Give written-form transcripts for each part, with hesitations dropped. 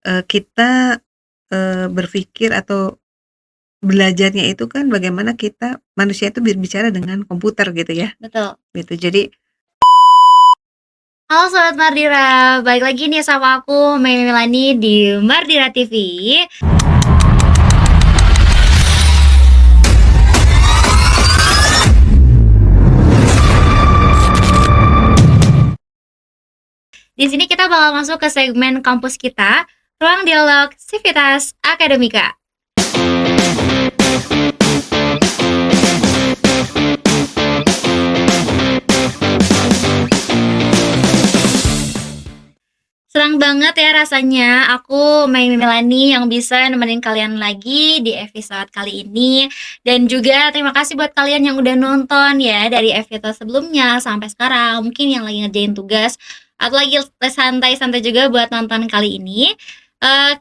kita, berpikir atau belajarnya itu kan bagaimana kita manusia itu berbicara dengan komputer gitu ya, Betul. gitu. Jadi Halo Sobat Mardira, balik lagi nih sama aku Mei Milani di Mardira TV. Di sini kita bakal masuk ke segmen kampus kita, Ruang Dialog Civitas Akademika. Senang banget ya rasanya aku Mei Milani yang bisa nemenin kalian lagi di episode kali ini. Dan juga terima kasih buat kalian yang udah nonton ya dari episode sebelumnya sampai sekarang. Mungkin yang lagi ngerjain tugas atau lagi santai-santai juga buat nonton kali ini.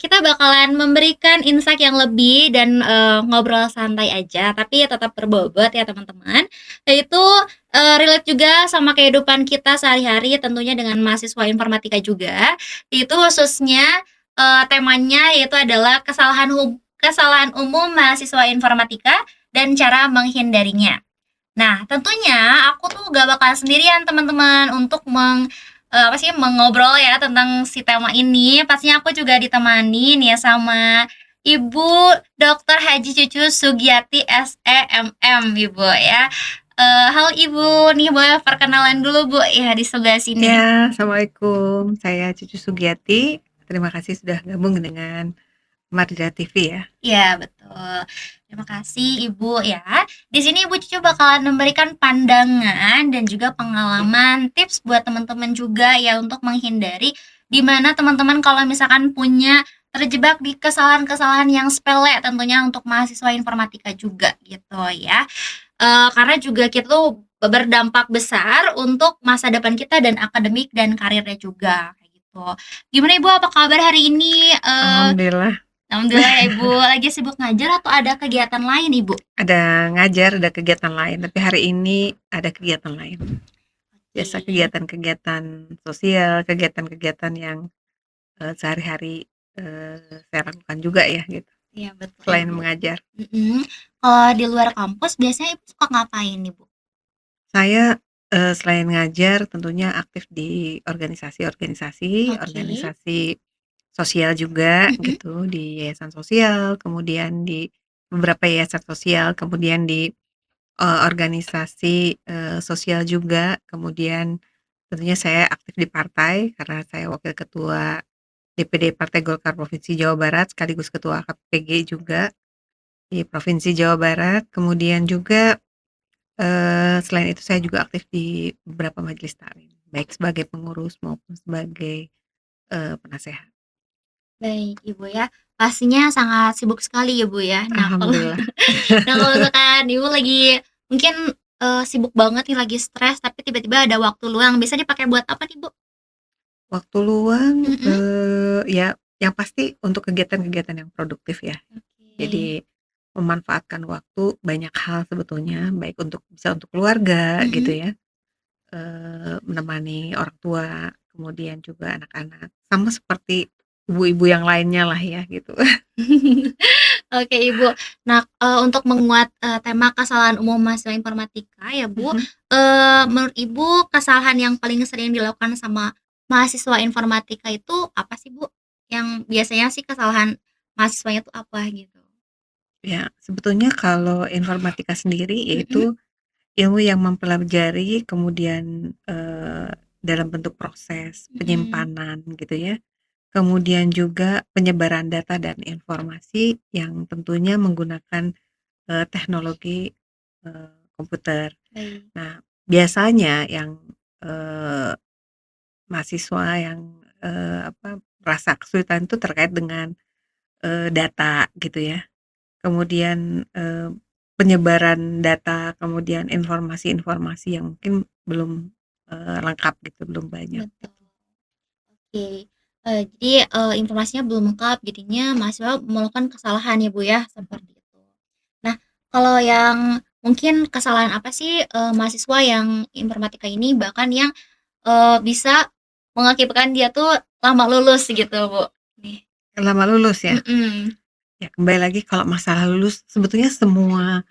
Kita bakalan memberikan insight yang lebih dan ngobrol santai aja, tapi tetap berbobot ya teman-teman. Yaitu relate juga sama kehidupan kita sehari-hari tentunya dengan mahasiswa informatika juga. Itu khususnya temanya yaitu adalah kesalahan umum mahasiswa informatika dan cara menghindarinya. Nah, tentunya aku tuh gak bakal sendirian teman-teman untuk mengobrol ya tentang si tema ini. Pastinya aku juga ditemani nih ya sama Ibu Dr. Haji Cucu Sugiyati SEMM Ibu ya. Halo Ibu, nih boleh perkenalan dulu Bu ya di sebelah sini. ya, assalamualaikum. Saya Cucu Sugiyati. Terima kasih sudah gabung dengan Mardira TV ya. Iya, betul. Terima kasih Ibu ya. Di sini Ibu Cucu bakalan memberikan pandangan dan juga pengalaman, tips buat teman-teman juga ya untuk menghindari di mana teman-teman kalau misalkan punya terjebak di kesalahan-kesalahan yang sepele tentunya untuk mahasiswa informatika juga gitu ya. Karena juga kita tuh berdampak besar untuk masa depan kita dan akademik dan karirnya juga kayak gitu. Gimana Ibu, apa kabar hari ini? Alhamdulillah. Alhamdulillah ya Ibu, lagi sibuk ngajar atau ada kegiatan lain Ibu? Ada ngajar, ada kegiatan lain, tapi hari ini ada kegiatan lain. Biasa Oke. kegiatan-kegiatan sosial, kegiatan-kegiatan yang sehari-hari saya lakukan juga ya gitu, Iya betul selain Ibu. mengajar. Kalau di luar kampus biasanya Ibu suka ngapain Ibu? Saya selain ngajar tentunya aktif di organisasi-organisasi, Oke. organisasi sosial juga Mhm. gitu, di yayasan sosial, kemudian di beberapa yayasan sosial, kemudian di organisasi sosial juga, kemudian tentunya saya aktif di partai karena saya wakil ketua DPD Partai Golkar Provinsi Jawa Barat sekaligus ketua KPG juga di Provinsi Jawa Barat. Kemudian juga selain itu saya juga aktif di beberapa majelis taklim, baik sebagai pengurus maupun sebagai penasehat. Baik Ibu ya, pastinya sangat sibuk sekali ya Bu ya. Nah kalau Alhamdulillah. nah kalau misalkan Ibu lagi mungkin sibuk banget nih lagi stres tapi tiba-tiba ada waktu luang, bisa dipakai buat apa nih Bu? Waktu luang, Mhm. ya yang pasti untuk kegiatan-kegiatan yang produktif ya. Oke. Jadi memanfaatkan waktu banyak hal sebetulnya, baik bisa untuk keluarga gitu Mhm. ya, menemani orang tua, kemudian juga anak-anak, sama seperti ibu-ibu yang lainnya lah ya gitu. Oke Ibu. Nah, untuk menguat, tema kesalahan umum mahasiswa informatika ya Bu, Mhm. menurut Ibu kesalahan yang paling sering dilakukan sama mahasiswa informatika itu apa sih Bu? Yang biasanya sih kesalahan mahasiswanya itu apa gitu? Ya, sebetulnya kalau informatika sendiri Mhm. yaitu ilmu yang mempelajari kemudian, dalam bentuk proses Mhm. penyimpanan gitu ya, kemudian juga penyebaran data dan informasi yang tentunya menggunakan, teknologi, komputer. Baik. Nah, biasanya yang, mahasiswa yang, merasa kesulitan itu terkait dengan, data gitu ya. Kemudian, penyebaran data, kemudian informasi-informasi yang mungkin belum, lengkap gitu, belum banyak Betul. gitu. Oke. Jadi, informasinya belum lengkap jadinya mahasiswa melakukan kesalahan ya Bu ya, Mhm. seperti itu. Nah, kalau yang mungkin kesalahan apa sih, mahasiswa yang informatika ini bahkan yang, bisa mengakibatkan dia tuh lama lulus gitu, Bu? Nih. Lama lulus ya? Mhm. Ya kembali lagi kalau masalah lulus sebetulnya semua,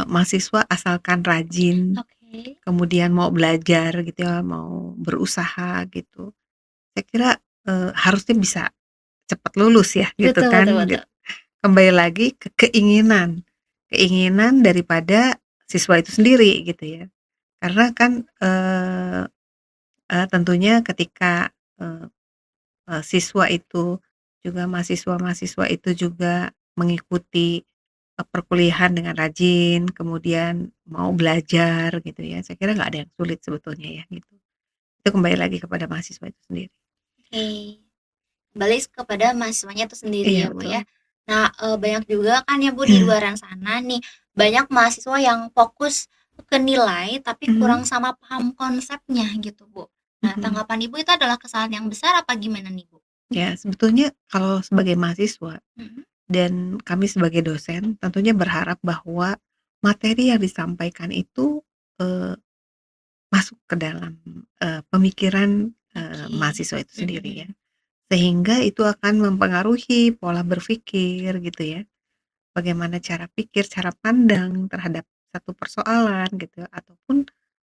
mahasiswa asalkan rajin, Oke. kemudian mau belajar gitu ya, mau berusaha gitu, saya kira, harusnya bisa cepat lulus ya gitu Betul betul kan, betul. kembali lagi ke keinginan, keinginan daripada siswa itu sendiri gitu ya. Karena kan, tentunya ketika, eee siswa itu juga mahasiswa-mahasiswa itu juga mengikuti, perkuliahan dengan rajin, kemudian mau belajar gitu ya, saya kira nggak ada yang sulit sebetulnya ya gitu. Itu kembali lagi kepada mahasiswa itu sendiri. Oke. Kembali kepada mahasiswanya itu sendiri Iya ya, Bu, ya. betul. Nah, banyak juga kan ya, Bu, di luaran sana nih, banyak mahasiswa yang fokus ke nilai tapi Mhm kurang sama paham konsepnya gitu, Bu. Nah, mhm. tanggapan Ibu itu adalah kesalahan yang besar apa gimana nih, Bu? Ya sebetulnya kalau sebagai mahasiswa Mhm. dan kami sebagai dosen tentunya berharap bahwa materi yang disampaikan itu, eee, masuk ke dalam, pemikiran, Oke. mahasiswa itu sendiri ya. Mhm. Sehingga itu akan mempengaruhi pola berpikir gitu ya, bagaimana cara pikir, cara pandang terhadap satu persoalan gitu, ataupun,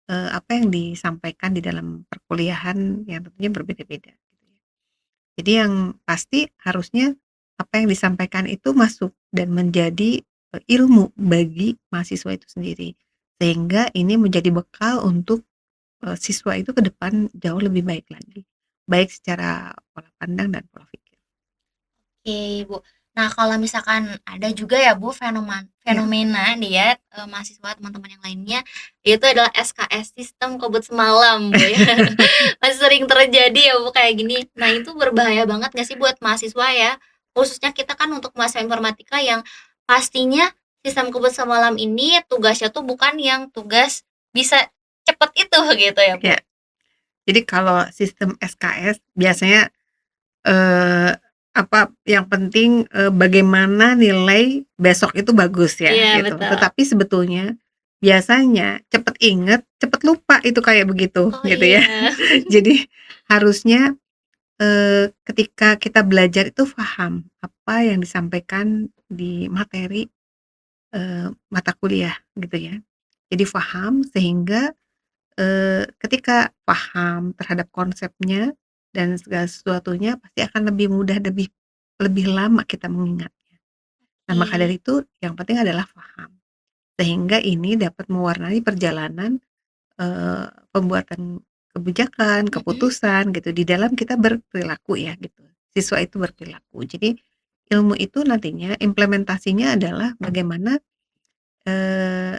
apa yang disampaikan di dalam perkuliahan yang tentunya berbeda-beda gitu ya. Jadi yang pasti harusnya apa yang disampaikan itu masuk dan menjadi, ilmu bagi mahasiswa itu sendiri. Sehingga ini menjadi bekal untuk, siswa itu ke depan jauh lebih baik lagi, baik secara pola pandang dan pola pikir. Oke, Bu. Nah, kalau misalkan ada juga ya, Bu, Ya. fenomena nih ya, mahasiswa teman-teman yang lainnya, itu adalah SKS, sistem kebut semalam, Bu, ya. Masih sering terjadi ya, Bu, kayak gini. Nah, itu berbahaya banget nggak sih buat mahasiswa ya? Khususnya kita kan untuk mahasiswa informatika yang pastinya sistem kebut semalam ini tugasnya tuh bukan yang tugas bisa cepet itu gitu ya, Bu? Ya. Jadi kalau sistem SKS biasanya, eee, apa, yang penting, bagaimana nilai besok itu bagus ya, Iya, gitu. betul. Tetapi sebetulnya biasanya cepet inget, cepet lupa itu kayak begitu, Oh, gitu ya. iya. Jadi harusnya, ketika kita belajar itu paham apa yang disampaikan di materi, mata kuliah, gitu ya. Jadi paham sehingga ketika paham terhadap konsepnya dan segala sesuatunya pasti akan lebih mudah, lebih lebih lama kita mengingatnya. Nah, maka Oke. dari itu yang penting adalah paham, sehingga ini dapat mewarnai perjalanan, pembuatan kebijakan, Mhm. keputusan gitu di dalam kita berperilaku ya gitu, siswa itu berperilaku. Jadi ilmu itu nantinya implementasinya adalah bagaimana, eee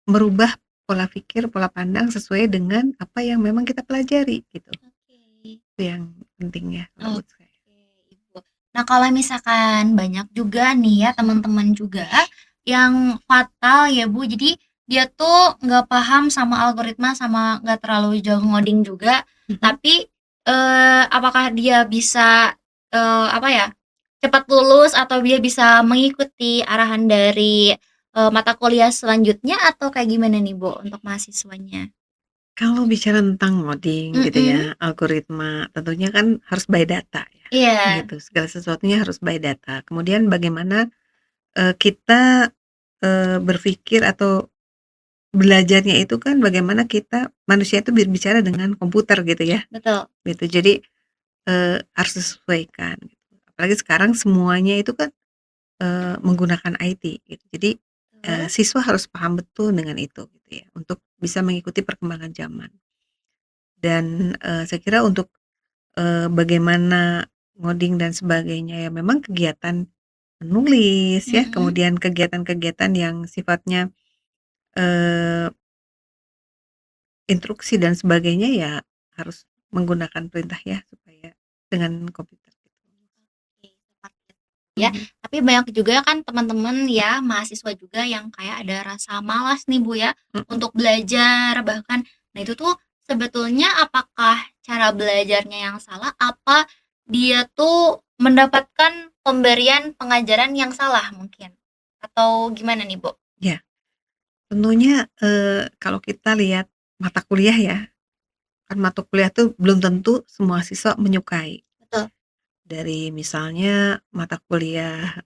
merubah pola pikir, pola pandang sesuai dengan apa yang memang kita pelajari gitu. Oke. Itu yang penting ya kalau buat Oke, saya. Ibu. Nah, kalau misalkan banyak juga nih ya teman-teman juga yang fatal ya, Bu. Jadi dia tuh nggak paham sama algoritma sama nggak terlalu jago ngoding juga, Mhm. tapi, apakah dia bisa, apa ya, cepat lulus atau dia bisa mengikuti arahan dari, mata kuliah selanjutnya atau kayak gimana nih, Bu, untuk mahasiswanya? Kalau bicara tentang ngoding gitu Mhm, ya, algoritma tentunya kan harus by data ya, iya, gitu. Segala sesuatunya harus by data. Kemudian bagaimana, kita, berpikir atau belajarnya itu kan bagaimana kita manusia itu berbicara dengan komputer gitu ya, betul. gitu. Jadi, harus disesuaikan gitu. Apalagi sekarang semuanya itu kan menggunakan IT gitu. Jadi, Betul. siswa harus paham betul dengan itu gitu ya, untuk bisa mengikuti perkembangan zaman. Dan, saya kira untuk, bagaimana ngoding dan sebagainya ya memang kegiatan menulis ya, Mhm. kemudian kegiatan-kegiatan yang sifatnya, eee, instruksi dan sebagainya ya harus menggunakan perintah ya supaya dengan komputer gitu. Oke, seperti itu ya. Mhm Tapi banyak juga kan teman-teman ya, mahasiswa juga yang kayak ada rasa malas nih, Bu, ya, mhm. untuk belajar bahkan. Nah, itu tuh sebetulnya apakah cara belajarnya yang salah, apa dia tuh mendapatkan pemberian pengajaran yang salah mungkin? Atau gimana nih, Bu? Ya, tentunya, kalau kita lihat mata kuliah ya, kan mata kuliah tuh belum tentu semua siswa menyukai. Betul. dari misalnya mata kuliah,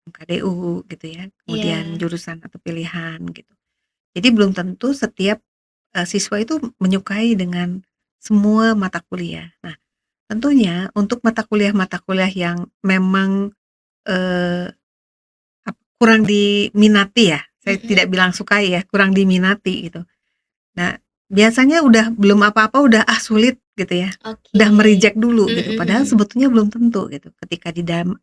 MKDU gitu ya, kemudian Iya. jurusan atau pilihan gitu. Jadi belum tentu setiap, siswa itu menyukai dengan semua mata kuliah. Nah, tentunya untuk mata kuliah yang memang, eee, kurang diminati ya, saya tidak Mhm. bilang sukai ya, kurang diminati gitu. Nah, biasanya udah belum apa-apa udah, sulit gitu ya, Oke. udah me-reject dulu gitu, Mhm padahal mhm. sebetulnya belum tentu gitu. Ketika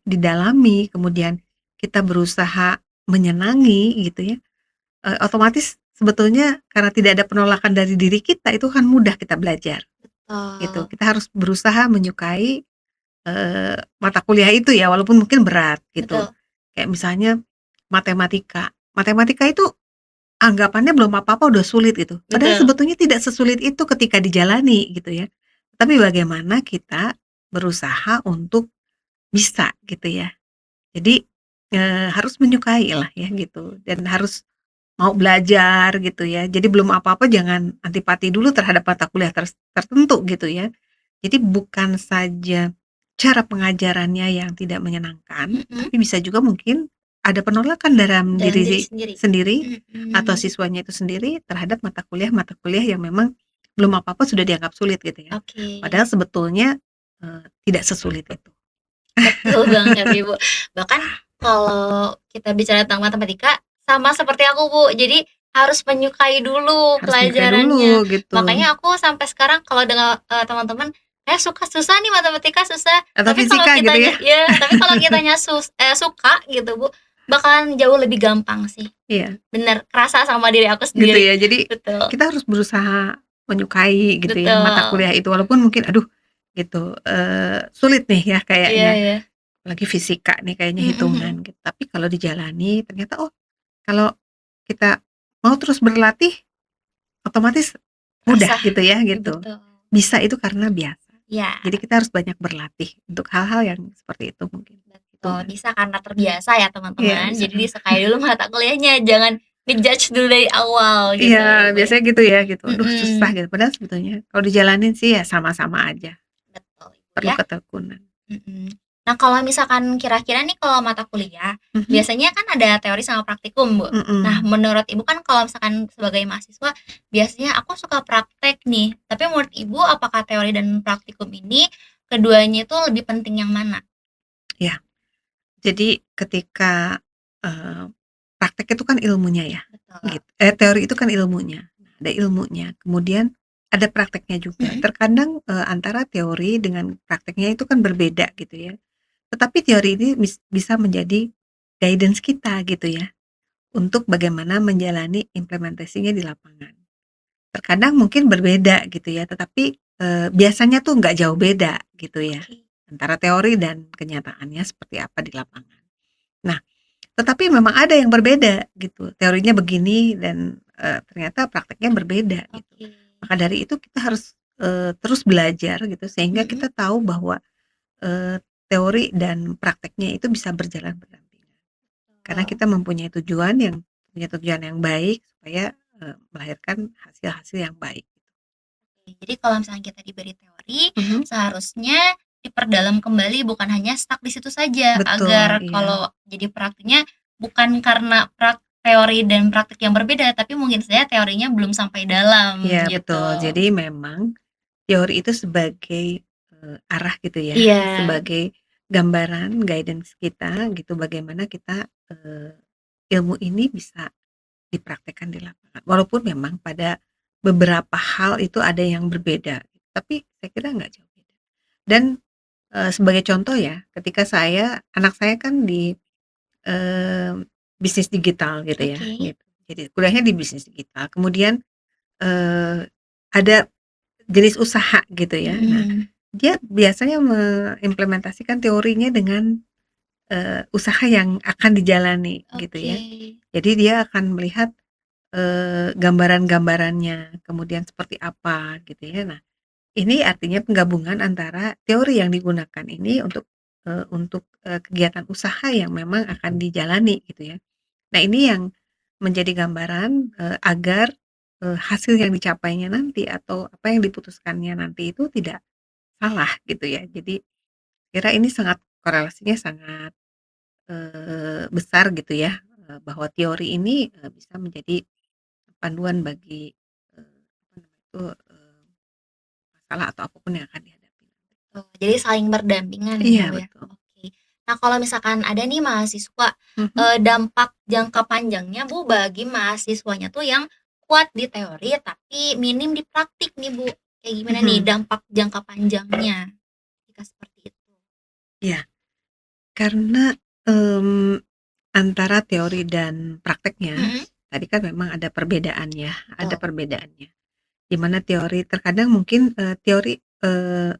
didalami, kemudian kita berusaha menyenangi gitu ya, otomatis sebetulnya karena tidak ada penolakan dari diri kita, itu kan mudah kita belajar gitu. Betul. Kita harus berusaha menyukai, mata kuliah itu ya, walaupun mungkin berat gitu. Betul. Kayak misalnya matematika, matematika itu anggapannya belum apa-apa udah sulit gitu, padahal Betul. sebetulnya tidak sesulit itu ketika dijalani gitu ya. Tapi bagaimana kita berusaha untuk bisa gitu ya. Jadi, harus menyukai lah ya gitu, dan harus mau belajar gitu ya. Jadi belum apa-apa jangan antipati dulu terhadap mata kuliah tertentu gitu ya. Jadi bukan saja cara pengajarannya yang tidak menyenangkan, Mhm. tapi bisa juga mungkin ada penolakan dalam Dalam diri diri sendiri. sendiri atau Mhm. siswanya itu sendiri terhadap mata kuliah yang memang belum apa-apa sudah dianggap sulit gitu ya. Oke. Padahal sebetulnya, tidak sesulit itu. Betul banget, Ibu. Bahkan kalau kita bicara tentang matematika, sama seperti aku, Bu. Jadi harus menyukai dulu Harus menyukai pelajarannya. dulu gitu, Makanya aku sampai sekarang kalau dengar, teman-teman, suka susah nih matematika susah." atau Tapi kalau fisika gitu ya. kitanya ya, tapi kalau kitanya suka gitu, Bu, bakalan jauh lebih gampang sih. Iya. Bener, kerasa sama diri aku Gitu sendiri. ya, jadi Betul, kita harus berusaha menyukai gitu ya mata betul. kuliah itu walaupun mungkin aduh gitu, sulit nih ya Iya kayaknya, iya. apalagi fisika nih kayaknya Mhm mhm. hitungan gitu, tapi kalau dijalani ternyata, oh kalau kita mau terus berlatih otomatis mudah Terasa. gitu ya gitu. Betul. Bisa itu karena biasa. Iya. Jadi kita harus banyak berlatih untuk hal-hal yang seperti itu mungkin, Betul, hitungan. bisa karena terbiasa ya Iya teman-teman, bisa, jadi disukai dulu mata kuliahnya, jangan ngejudge dulu dari awal iya gitu ya, Bu, ya. biasanya gitu ya gitu, aduh susah Mhm, gitu padahal sebetulnya kalau dijalanin sih ya sama-sama aja. betul Ibu Perlu ya, ketekunan. mhm. Nah kalau misalkan kira-kira nih kalau mata kuliah, Mhm, biasanya kan ada teori sama praktikum, Bu. Nah mhm. menurut Ibu kan kalau misalkan sebagai mahasiswa, biasanya aku suka praktek nih, tapi menurut Ibu apakah teori dan praktikum ini, keduanya itu lebih penting yang mana? Ya, jadi ketika, eee, praktek itu kan ilmunya ya, Betul. teori itu kan ilmunya. Nah, ada ilmunya, kemudian ada prakteknya juga. Mhm, Terkadang, antara teori dengan prakteknya itu kan berbeda gitu ya. Tetapi teori ini bisa menjadi guidance kita gitu ya, untuk bagaimana menjalani implementasinya di lapangan. Terkadang mungkin berbeda gitu ya, tetapi, biasanya tuh nggak jauh beda gitu ya, oke. antara teori dan kenyataannya seperti apa di lapangan. Nah, tetapi memang ada yang berbeda gitu, teorinya begini dan, ternyata prakteknya berbeda gitu. Oke. Maka dari itu kita harus, terus belajar gitu sehingga Mhm. kita tahu bahwa, teori dan prakteknya itu bisa berjalan berdampingan. Karena Oh, kita mempunyai tujuan yang baik supaya, melahirkan hasil-hasil yang baik. oke. Jadi kalau misalnya kita diberi teori, Mhm, seharusnya diperdalam kembali bukan hanya stuck di situ saja, betul, agar iya. kalau jadi praktiknya bukan karena teori dan praktik yang berbeda, tapi mungkin saja teorinya belum sampai dalam, Iya gitu. betul. Jadi memang teori itu sebagai, arah gitu ya, Iya, sebagai gambaran guidance kita gitu bagaimana kita, ilmu ini bisa dipraktekkan di lapangan. Walaupun memang pada beberapa hal itu ada yang berbeda, tapi saya kira nggak jauh beda. Dan, sebagai contoh ya, ketika anak saya kan di, bisnis digital gitu ya, oke. gitu. Jadi kuliahnya di bisnis digital, kemudian, ada jenis usaha gitu ya. Nah, Mhm. dia biasanya mengimplementasikan teorinya dengan, usaha yang akan dijalani gitu Oke. ya. Jadi dia akan melihat, gambaran-gambarannya, kemudian seperti apa gitu ya. Nah, ini artinya penggabungan antara teori yang digunakan ini untuk kegiatan usaha yang memang akan dijalani gitu ya. Nah, ini yang menjadi gambaran, agar, hasil yang dicapainya nanti atau apa yang diputuskannya nanti itu tidak salah gitu ya. Jadi Kira ini sangat korelasinya sangat, besar gitu ya, bahwa teori ini, bisa menjadi panduan bagi, apa namanya itu, masalah atau apapun yang akan dihadapi. Oh, jadi saling berdampingan ya, Iya Bu, ya? betul. Oke. Nah, kalau misalkan ada nih mahasiswa, Mhm dampak jangka panjangnya, Bu, bagi mahasiswanya tuh yang kuat di teori tapi minim di praktik nih, Bu. Kayak gimana nih mhm. dampak jangka panjangnya jika seperti itu? Iya, karena, mmm, antara teori dan prakteknya, Mhm, tadi kan memang ada perbedaan ya, ada betul. perbedaannya. Di mana teori terkadang mungkin, eee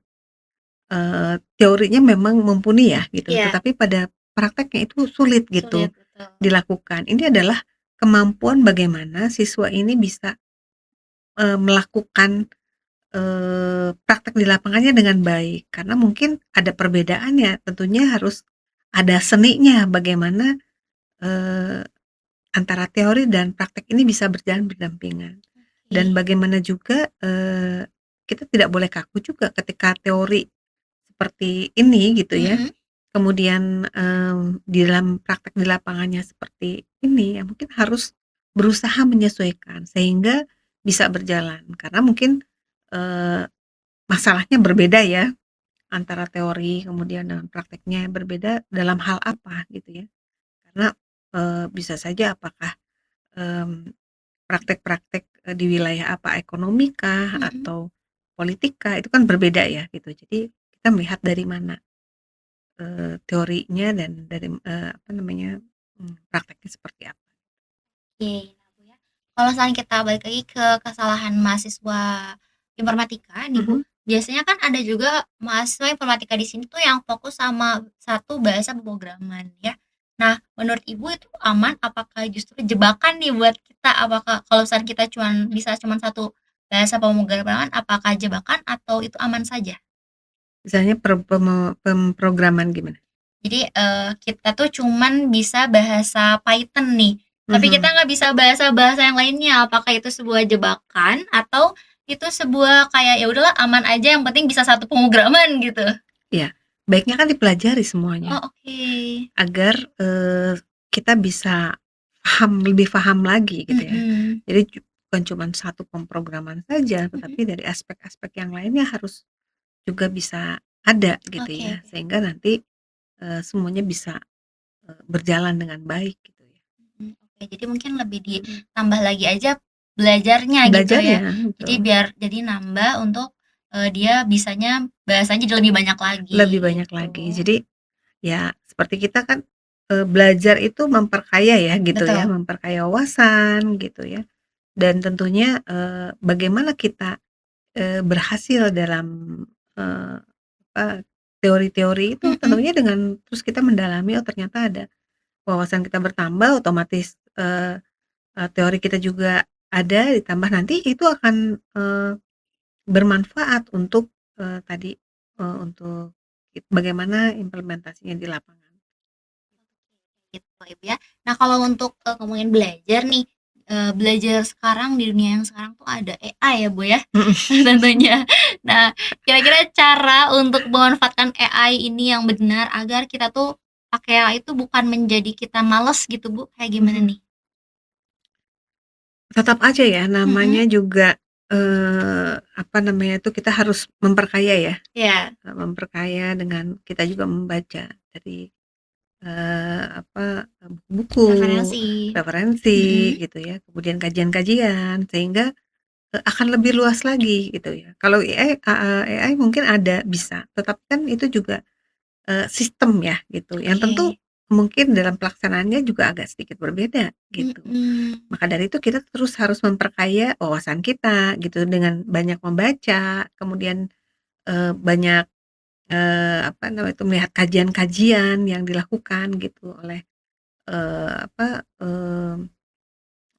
teorinya memang mumpuni ya gitu, Iya, tetapi pada prakteknya itu sulit gitu sulit, betul. dilakukan. Ini adalah kemampuan bagaimana siswa ini bisa, melakukan, praktek di lapangannya dengan baik. Karena mungkin ada perbedaannya, tentunya harus ada seninya bagaimana, eee, antara teori dan praktek ini bisa berjalan berdampingan. Dan Oke. bagaimana juga, kita tidak boleh kaku juga ketika teori seperti ini gitu ya. Mhm, Kemudian, di dalam praktek di lapangannya seperti ini, ya mungkin harus berusaha menyesuaikan sehingga bisa berjalan. Karena mungkin, eee, masalahnya berbeda ya, antara teori kemudian dengan prakteknya berbeda dalam hal apa gitu ya. Karena, bisa saja apakah, mmm, praktek-praktek, di wilayah apa, ekonomikah mhm. atau politika itu kan berbeda ya gitu. Jadi kita melihat dari mana. Teorinya dan dari, apa namanya, prakteknya seperti apa. Oke. Nah, Bu, ya, kalau misalnya kita balik lagi ke kesalahan mahasiswa informatika nih, Bu, Mhm. biasanya kan ada juga mahasiswa informatika di sini tuh yang fokus sama satu bahasa pemrograman ya. Nah, menurut Ibu itu aman? Apakah justru jebakan nih buat kita? Apakah kalau misalnya kita cuman satu bahasa pemrograman, apakah jebakan atau itu aman saja? Misalnya pemrograman gimana? Jadi, kita tuh cuman bisa bahasa Python nih, tapi kita Mhm, nggak bisa bahasa-bahasa yang lainnya. Apakah itu sebuah jebakan atau itu sebuah kayak, ya udahlah aman aja yang penting bisa satu pemrograman gitu? iya. Baiknya kan dipelajari semuanya Oh, oke. agar, kita bisa lebih paham lagi gitu ya. Mhm, Jadi bukan cuman satu pemrograman saja, mhm. tetapi dari aspek-aspek yang lainnya harus juga bisa ada gitu Oke, ya, oke. sehingga nanti, semuanya bisa, berjalan dengan baik gitu ya. Mhm, oke. Jadi mungkin lebih Mhm. ditambah lagi aja belajarnya gitu ya? Belajarnya, Jadi betul. biar jadi nambah untuk, dia bisanya bahasanya jadi lebih banyak lagi Lebih banyak gitu. lagi. Jadi ya, seperti kita kan, belajar itu memperkaya ya, gitu ya, Betul. memperkaya wawasan, gitu ya. Dan tentunya, bagaimana kita, berhasil dalam, eee, apa, teori-teori itu Mhm. tentunya dengan terus kita mendalami, oh ternyata ada wawasan kita bertambah, otomatis, teori kita juga ada, ditambah nanti itu akan, bermanfaat untuk, tadi, untuk bagaimana implementasinya di lapangan. Gitu Ibu ya. Nah kalau untuk, ngomongin belajar nih, belajar sekarang di dunia yang sekarang tuh ada AI ya Bu ya, Mhm. tentunya. Nah kira-kira cara untuk memanfaatkan AI ini yang benar agar kita tuh pakai AI itu bukan menjadi kita males gitu Bu, kayak gimana Mhm. nih? Tetap aja ya Mhm, namanya juga, apa namanya itu, kita harus memperkaya ya, iya, memperkaya dengan kita juga membaca dari, apa, buku, referensi. referensi Mhm, gitu ya, kemudian kajian-kajian sehingga, akan lebih luas lagi gitu ya. Kalau AI mungkin ada, bisa, tetapi kan itu juga sistem ya gitu, yang tentu oke. mungkin dalam pelaksanaannya juga agak sedikit berbeda gitu. Mhm, Maka dari itu kita terus harus memperkaya wawasan kita gitu dengan banyak membaca, kemudian, banyak, apa namanya itu, melihat kajian-kajian yang dilakukan gitu oleh, apa,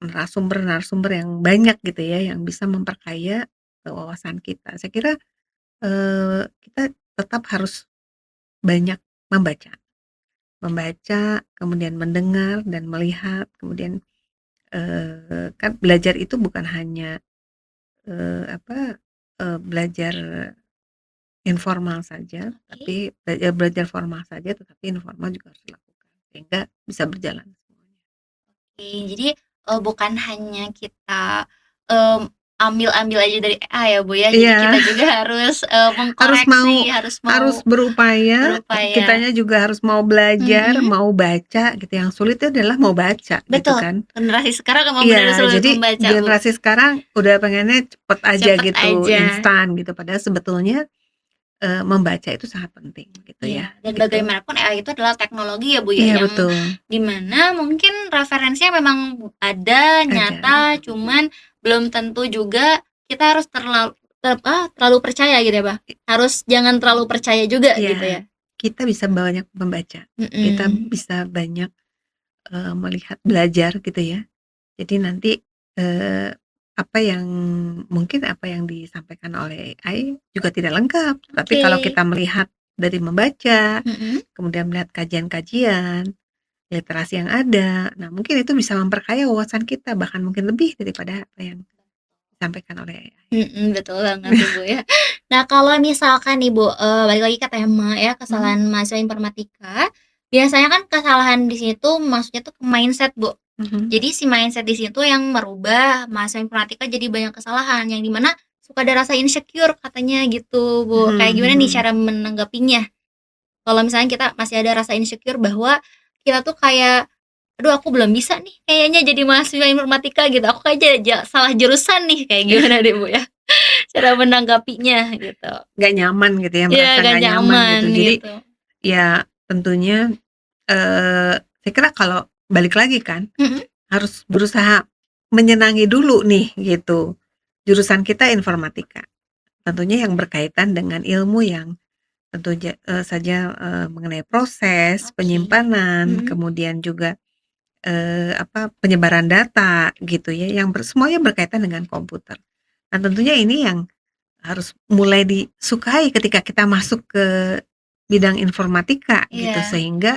narasumber-narasumber yang banyak gitu ya, yang bisa memperkaya, wawasan kita. Saya kira, kita tetap harus banyak membaca. Membaca, kemudian mendengar dan melihat, kemudian, kan belajar itu bukan hanya, apa, belajar informal saja, Oke. tapi belajar formal saja, tetapi informal juga harus dilakukan, sehingga bisa berjalan semuanya. Oke, jadi, bukan hanya kita, mmm, ambil-ambil aja dari AI ya, Bu, ya, jadi Iya, kita juga harus, harus mengkoreksi, mau harus harus mau berupaya, berupaya. kitanya juga harus mau belajar, Mhm, mau baca gitu, yang sulit itu adalah mau baca gitu betul, kan. generasi sekarang emang bener Iya, sulit jadi membaca, Bu, generasi sekarang udah pengennya cepet aja cepet gitu, aja. instan gitu, padahal sebetulnya, membaca itu sangat penting gitu Iya, ya, dan gitu. bagaimanapun AI itu adalah teknologi ya, Bu, ya, Iya yang betul, di mana mungkin referensinya memang ada, ada. nyata, cuman belum tentu juga kita harus terlalu percaya gitu ya, Bah, harus jangan terlalu percaya juga gitu Iya, ya? kita bisa banyak membaca, kita Mhm, bisa banyak, melihat, belajar gitu ya. Jadi nanti, eee, apa yang mungkin apa yang disampaikan oleh AI juga tidak lengkap, tapi oke, kalau kita melihat dari membaca, mhm, kemudian melihat kajian-kajian, literasi yang ada, nah mungkin itu bisa memperkaya wawasan kita, bahkan mungkin lebih daripada apa yang disampaikan oleh AI. betul banget tuh, Bu, ya. Nah, kalau misalkan nih, Bu, balik lagi ke tema ya, Mhm, kesalahan mahasiswa informatika, biasanya kan kesalahan di sini tuh maksudnya tuh ke mindset, Bu. mhm, Jadi si mindset di situ yang merubah mahasiswa informatika jadi banyak kesalahan, yang di mana suka ada rasa insecure katanya gitu, Bu. mhm Kayak gimana nih mhm. cara menanggapinya? Kalau misalnya kita masih ada rasa insecure bahwa kita tuh kayak, "Aduh aku belum bisa nih kayaknya jadi mahasiswa informatika gitu, aku kayaknya salah jurusan nih." Kayak gimana deh, Bu, ya? Cara menanggapinya gitu. Nggak nyaman gitu ya, Iya, merasa gak nggak nyaman nyaman gitu. Jadi, gitu. ya tentunya, saya kira kalau balik lagi kan, Mhm, harus berusaha menyenangi dulu nih gitu. Jurusan kita informatika, tentunya yang berkaitan dengan ilmu yang saja, mengenai proses, oke. penyimpanan, Mhm, kemudian juga, penyebaran data gitu ya, yang semuanya berkaitan dengan komputer. Nah tentunya ini yang harus mulai disukai ketika kita masuk ke bidang informatika gitu, iya, sehingga,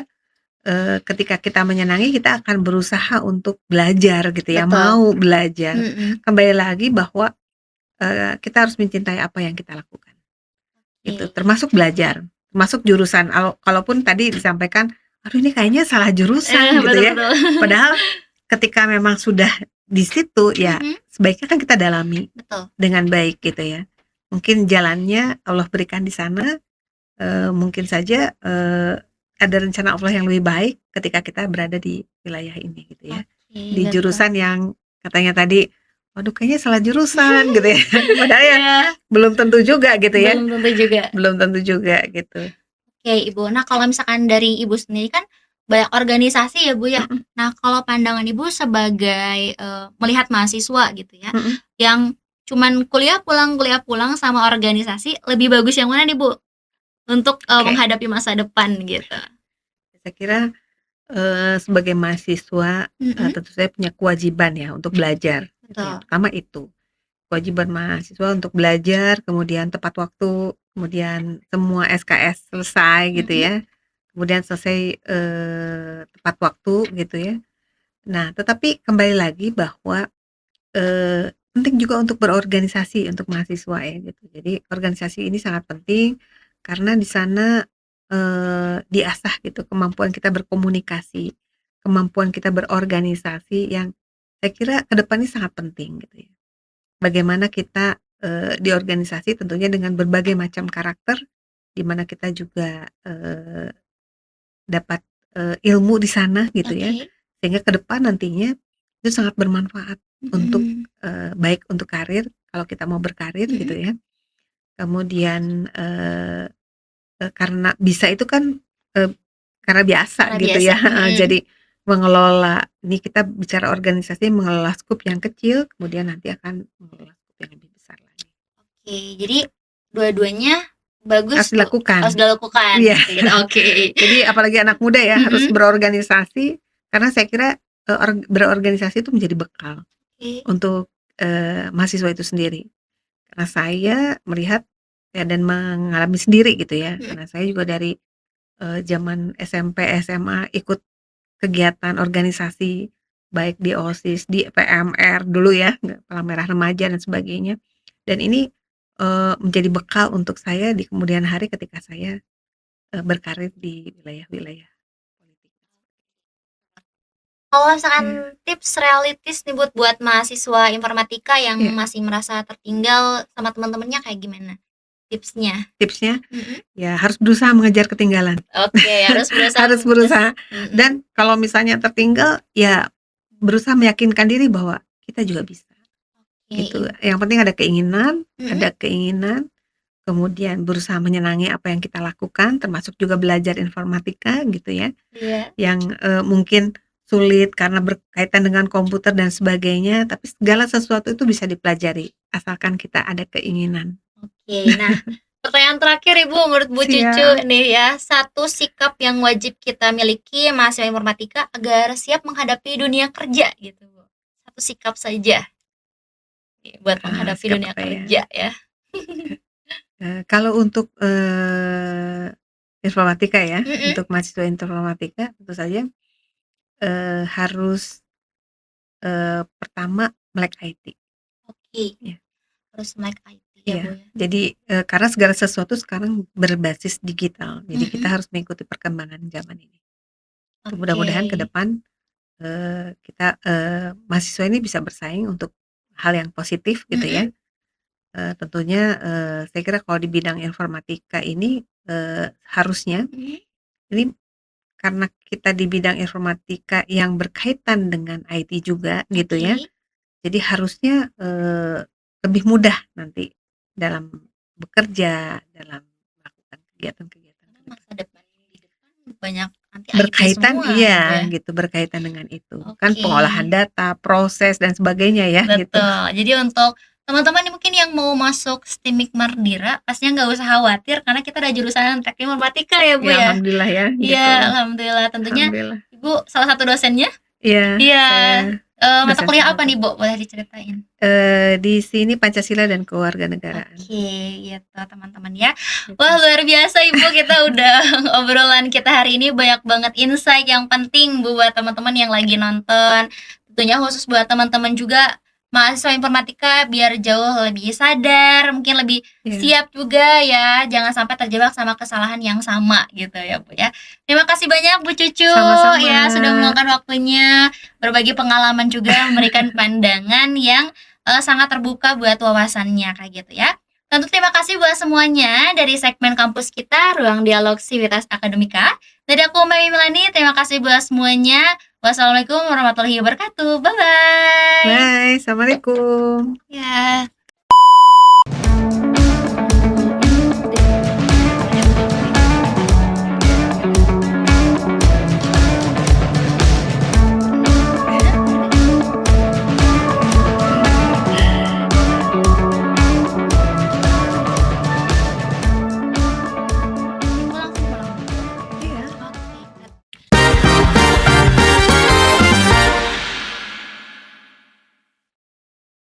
ketika kita menyenangi kita akan berusaha untuk belajar gitu ya, betul. mau belajar. Mhm, Kembali lagi bahwa, kita harus mencintai apa yang kita lakukan, gitu. oke. Termasuk belajar, termasuk jurusan, kalaupun tadi disampaikan, "Aduh ini kayaknya salah jurusan," gitu Betul ya. betul. Padahal ketika memang sudah di situ, ya Mhm, sebaiknya kan kita dalami betul. dengan baik gitu ya. Mungkin jalannya Allah berikan di sana, mungkin saja, ada rencana Allah yang lebih baik ketika kita berada di wilayah ini gitu ya. Oke, Di betul. jurusan yang katanya tadi, "Waduh kayaknya salah jurusan," gitu ya. Padahal ya Iya, belum tentu juga gitu ya, belum tentu juga. belum tentu juga gitu. Oke, Ibu. Nah, kalau misalkan dari Ibu sendiri kan banyak organisasi ya, Bu, ya. Mhm Nah, kalau pandangan Ibu sebagai, melihat mahasiswa gitu ya, mhm, yang cuman kuliah pulang sama organisasi, lebih bagus yang mana nih, Bu? Untuk, oke. menghadapi masa depan gitu. Saya kira, sebagai mahasiswa, Mhm, tentu saya punya kewajiban ya untuk belajar gitu ya, betul. pertama itu. Kewajiban mahasiswa untuk belajar, kemudian tepat waktu, kemudian semua SKS selesai gitu Mhm, ya, kemudian selesai, tepat waktu gitu ya. Nah, tetapi kembali lagi bahwa, penting juga untuk berorganisasi untuk mahasiswa ya gitu. Jadi organisasi ini sangat penting karena di sana, diasah gitu kemampuan kita berkomunikasi, kemampuan kita berorganisasi yang saya kira ke depannya sangat penting gitu ya. Bagaimana kita, di organisasi tentunya dengan berbagai macam karakter, di mana kita juga, dapat, ilmu di sana gitu ya, oke. sehingga ke depan nantinya itu sangat bermanfaat untuk, Mhm, baik untuk karir, kalau kita mau berkarir gitu mhm. ya, kemudian, karena bisa itu kan, eee, karena biasa Karena gitu biasa, ya, heeh, mhm. jadi mengelola ini kita bicara organisasi mengelola skup yang kecil, kemudian nanti akan mengelola skup yang lebih besar lagi. Oke, jadi dua-duanya Harus bagus tuh, harus dilakukan. dilakukan Iya, gitu, oke. jadi apalagi anak muda ya harus Mhm, berorganisasi, karena saya kira, berorganisasi itu menjadi bekal oke. untuk, mahasiswa itu sendiri. Karena saya melihat ya dan mengalami sendiri gitu ya, Mhm, karena saya juga dari, zaman SMP, SMA ikut kegiatan organisasi, baik di OSIS, di PMR dulu ya, Palang Merah Remaja dan sebagainya. Dan ini, menjadi bekal untuk saya di kemudian hari ketika saya, berkarir di wilayah-wilayah politik. Kalau misalkan Iya tips realistis nih buat mahasiswa informatika yang iya, masih merasa tertinggal sama teman-temannya kayak gimana tipsnya? tipsnya Mhm. ya harus berusaha mengejar ketinggalan. Oke, harus berusaha Harus terus. berusaha Mhm. dan kalau misalnya tertinggal, ya berusaha meyakinkan diri bahwa kita juga bisa, gitu. Oke. Yang penting Mhm. ada keinginan, kemudian berusaha menyenangi apa yang kita lakukan, termasuk juga belajar informatika gitu ya, Iya. yang, mungkin sulit karena berkaitan dengan komputer dan sebagainya, tapi segala sesuatu itu bisa dipelajari, asalkan kita ada keinginan. Oke. Nah, pertanyaan terakhir Ibu, menurut Bu Cucu Siap. nih ya, satu sikap yang wajib kita miliki mahasiswa informatika agar siap menghadapi dunia kerja gitu, Bu. Satu sikap saja nih buat menghadapi Sikap dunia apa ya? kerja ya. Kalau untuk, informatika ya, Mhm. untuk mahasiswa informatika tentu saja, harus, pertama melek IT, Oke, ya. harus melek IT ya, Iya, Bu, ya. jadi, karena segala sesuatu sekarang berbasis digital, jadi kita Mhm. harus mengikuti perkembangan zaman ini. Oke. Mudah-mudahan ke depan, kita, mahasiswa ini bisa bersaing untuk hal yang positif gitu ya, Mhm. tentunya, saya kira kalau di bidang informatika ini, harusnya Mhm. ini karena kita di bidang informatika yang berkaitan dengan IT juga gitu ya, Oke. jadi harusnya, lebih mudah nanti dalam bekerja, dalam melakukan kegiatan-kegiatan Karena ke depan. masa depan di depan banyak nanti IT Berkaitan semua ya, Bu, iya ya. gitu, berkaitan dengan itu. Kan Oke. pengolahan data, proses dan sebagainya ya gitu. Betul. Jadi untuk teman-teman nih mungkin yang mau masuk STIMIK Merdira, pastinya nggak usah khawatir karena kita ada jurusan Teknik Informatika ya, Bu, Ya ya? alhamdulillah ya Iya, gitu, alhamdulillah. Tentunya alhamdulillah. Ibu salah satu dosennya? Iya, Iya. saya Mata dosen kuliah salah apa nih, satu. Bu? Boleh diceritain? Di sini Pancasila dan Kewarganegaraan Oke, gitu teman-teman ya. Wah, gitu. luar biasa Ibu, kita udah obrolan kita hari ini banyak banget insight yang penting buat teman-teman yang lagi nonton. Tentunya khusus buat teman-teman juga mahasiswa informatika biar jauh lebih sadar, mungkin lebih Iya, siap juga ya, jangan sampai terjebak sama kesalahan yang sama gitu ya, Bu, ya. Terima kasih banyak Bu Cucu sama-sama. ya sudah meluangkan waktunya, berbagi pengalaman juga, memberikan pandangan yang sangat terbuka buat wawasannya kayak gitu ya. Tentu terima kasih buat semuanya dari segmen kampus kita, Ruang Dialog Sivitas Akademika. Dari aku Mei Milani, terima kasih buat semuanya. Wassalamualaikum warahmatullahi wabarakatuh. Bye bye. Bye, assalamualaikum. Ya.